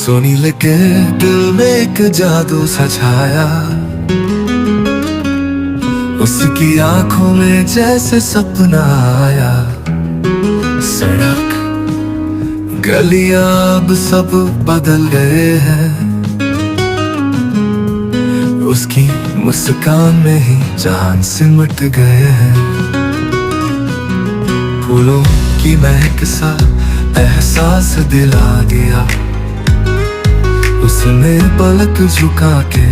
सुनील के दिल में एक जादू सा छाया, उसकी आंखों में जैसे सपना आया। सड़क गलियां अब सब बदल गए हैं, उसकी मुस्कान में ही जान सिमट गए हैं। फूलों की महक सा एहसास दिला दिया, उसने पलक झुका के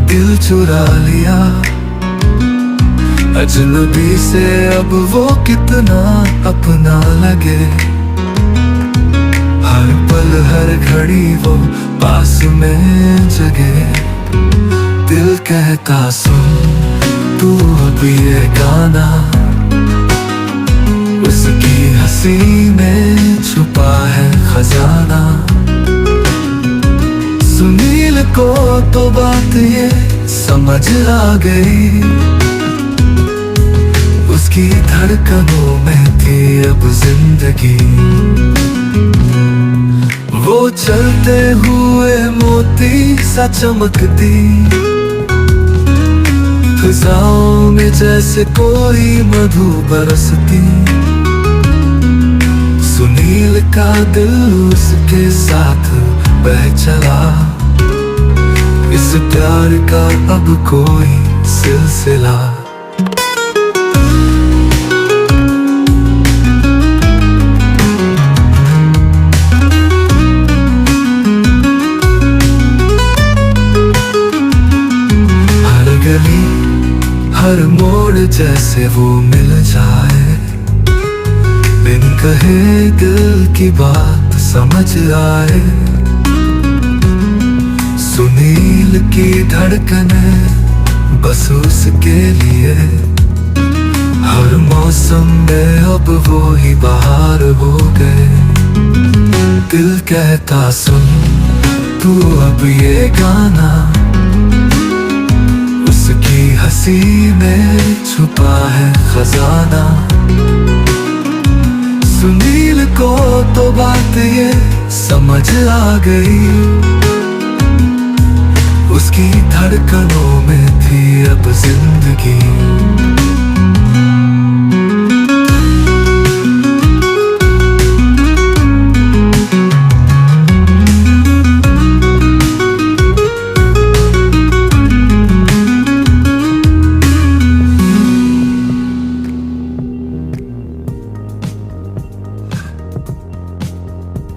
दिल चुरा लिया। अजनबी से अब वो कितना अपना लगे, हर पल हर घड़ी वो पास में जगे। दिल कहता सुन तू अब ये गाना, उसकी हंसी में छुपा है खजाना। सुनील को तो बात ये समझ आ गई, उसकी धड़कनों में थी अब जिंदगी। वो चलते हुए मोती सा चमकती, फिजाओं में जैसे कोई मधु बरसती। सुनील का दिल उसके साथ बह चला, इस प्यार का अब कोई सिलसिला। हर गली हर मोड़ जैसे वो मिल जाए, बिन कहे दिल की बात समझ आए। सुनील की धड़कने बस उसके लिए, हर मौसम में अब वो ही बाहर हो गए। दिल कहता सुन तू अब ये गाना, उसकी हंसी में छुपा है खजाना। सुनील को तो बात ये समझ आ गई, उसकी धड़कनों में थी अब जिंदगी।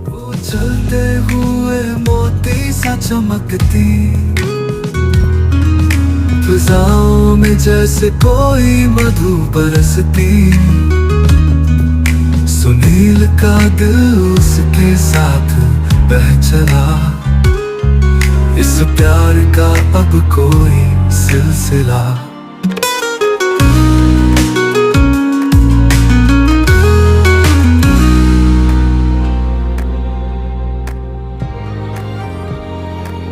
वो चलते हुए मोती सा चमकती, फिजाओं में जैसे कोई मधु बरसती। सुनील का दिल उसके साथ बह चला, इस प्यार का अब कोई सिलसिला।